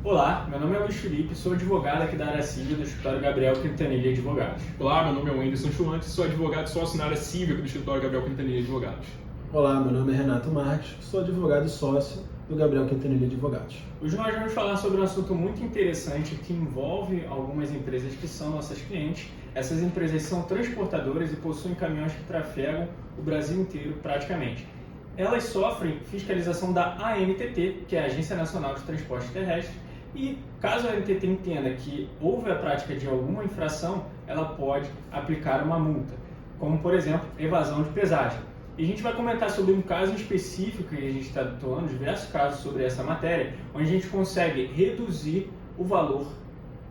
Olá, meu nome é Luiz Felipe, sou advogado aqui da área civil do escritório Gabriel Quintanilha Advogados. Olá, meu nome é Wenderson Schwantes, sou advogado e sócio na área cívica do escritório Gabriel Quintanilha Advogados. Olá, meu nome é Renato Marques, sou advogado e sócio do Gabriel Quintanilha Advogados. Hoje nós vamos falar sobre um assunto muito interessante que envolve algumas empresas que são nossas clientes. Essas empresas são transportadoras e possuem caminhões que trafegam o Brasil inteiro praticamente. Elas sofrem fiscalização da ANTT, que é a Agência Nacional de Transporte Terrestre, e caso a ANTT entenda que houve a prática de alguma infração, ela pode aplicar uma multa, como por exemplo, evasão de pesagem. E a gente vai comentar sobre um caso específico, e a gente está atuando diversos casos sobre essa matéria, onde a gente consegue reduzir o valor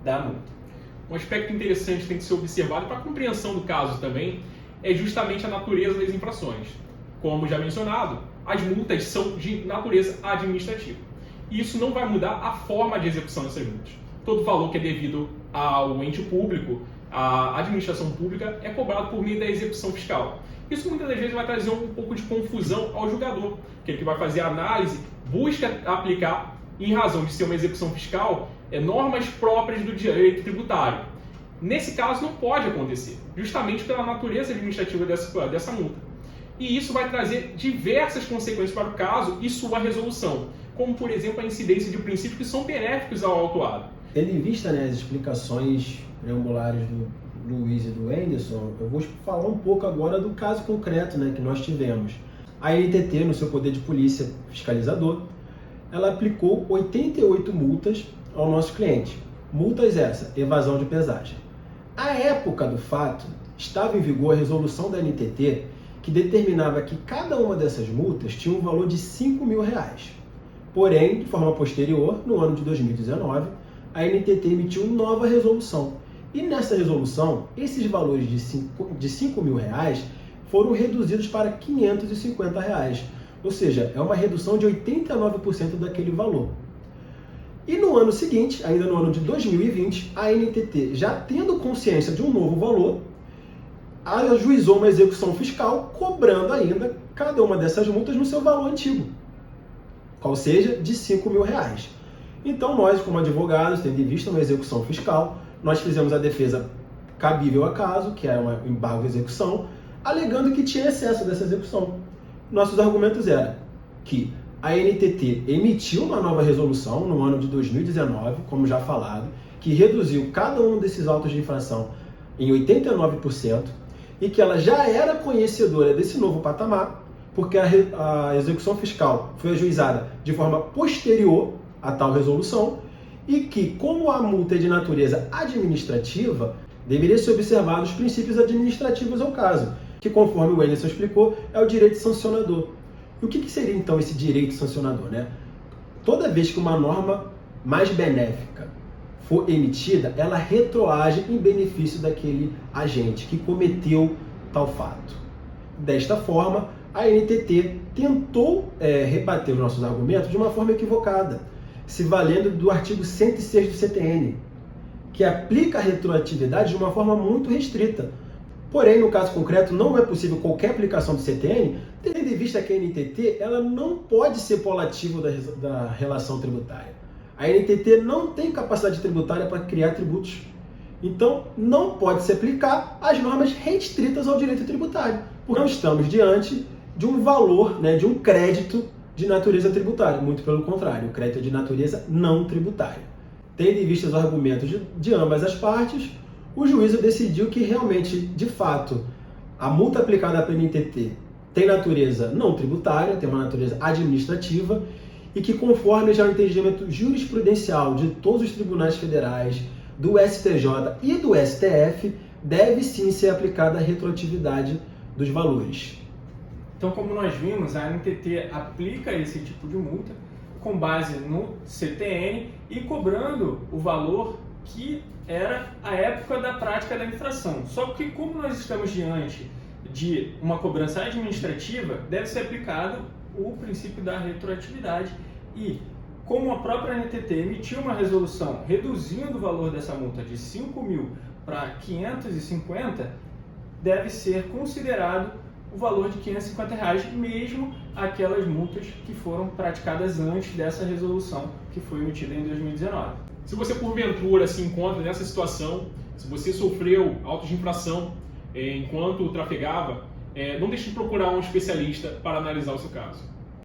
da multa. Um aspecto interessante que tem que ser observado para a compreensão do caso também é justamente a natureza das infrações. Como já mencionado, as multas são de natureza administrativa. E isso não vai mudar a forma de execução dessas multas. Todo valor que é devido ao ente público, à administração pública, é cobrado por meio da execução fiscal. Isso muitas das vezes vai trazer um pouco de confusão ao julgador, que ele vai fazer a análise, busca aplicar, em razão de ser uma execução fiscal, normas próprias do direito tributário. Nesse caso não pode acontecer, justamente pela natureza administrativa dessa multa. E isso vai trazer diversas consequências para o caso e sua resolução, como por exemplo a incidência de princípios que são benéficos ao autuado. Tendo em vista as explicações preambulares do Luiz e do Wenderson, eu vou falar um pouco agora do caso concreto que nós tivemos. A ANTT, no seu poder de polícia fiscalizador, ela aplicou 88 multas ao nosso cliente. Multas essa, evasão de pesagem. À época do fato, estava em vigor a resolução da ANTT que determinava que cada uma dessas multas tinha um valor de R$5.000. Porém, de forma posterior, no ano de 2019, a ANTT emitiu nova resolução. E nessa resolução, esses valores de R$5.000 foram reduzidos para R$550. Ou seja, é uma redução de 89% daquele valor. E no ano seguinte, ainda no ano de 2020, a ANTT, já tendo consciência de um novo valor, ajuizou uma execução fiscal cobrando ainda cada uma dessas multas no seu valor antigo, qual seja de R$5.000. Então nós, como advogados, tendo em vista uma execução fiscal, nós fizemos a defesa cabível a caso, que é um embargo de execução, alegando que tinha excesso dessa execução. Nossos argumentos eram que a ANTT emitiu uma nova resolução no ano de 2019, como já falado, que reduziu cada um desses autos de infração em 89%, e que ela já era conhecedora desse novo patamar, porque a execução fiscal foi ajuizada de forma posterior a tal resolução, e que, como a multa é de natureza administrativa, deveria ser observado os princípios administrativos ao caso, que, conforme o Wenderson explicou, é o direito sancionador. E o que seria então esse direito sancionador? Toda vez que uma norma mais benéfica for emitida, ela retroage em benefício daquele agente que cometeu tal fato. Desta forma, a ANTT tentou rebater os nossos argumentos de uma forma equivocada, se valendo do artigo 106 do CTN, que aplica a retroatividade de uma forma muito restrita. Porém, no caso concreto, não é possível qualquer aplicação do CTN, tendo em vista que a ANTT ela não pode ser polativa da relação tributária. A ANTT não tem capacidade tributária para criar tributos. Então, não pode se aplicar as normas restritas ao direito tributário, porque não estamos diante de um valor, de um crédito de natureza tributária. Muito pelo contrário, o crédito é de natureza não tributária. Tendo em vista os argumentos de ambas as partes, o juízo decidiu que realmente, de fato, a multa aplicada pela ANTT tem natureza não tributária, tem uma natureza administrativa, e que, conforme já o entendimento jurisprudencial de todos os tribunais federais, do STJ e do STF, deve sim ser aplicada a retroatividade dos valores. Então, como nós vimos, a ANTT aplica esse tipo de multa com base no CTN e cobrando o valor que era a época da prática da infração. Só que, como nós estamos diante de uma cobrança administrativa, deve ser aplicado o princípio da retroatividade e, como a própria ANTT emitiu uma resolução reduzindo o valor dessa multa de R$5.000 para R$550, deve ser considerado o valor de R$550, mesmo aquelas multas que foram praticadas antes dessa resolução que foi emitida em 2019. Se você porventura se encontra nessa situação, se você sofreu autos de infração enquanto trafegava, não deixe de procurar um especialista para analisar o seu caso.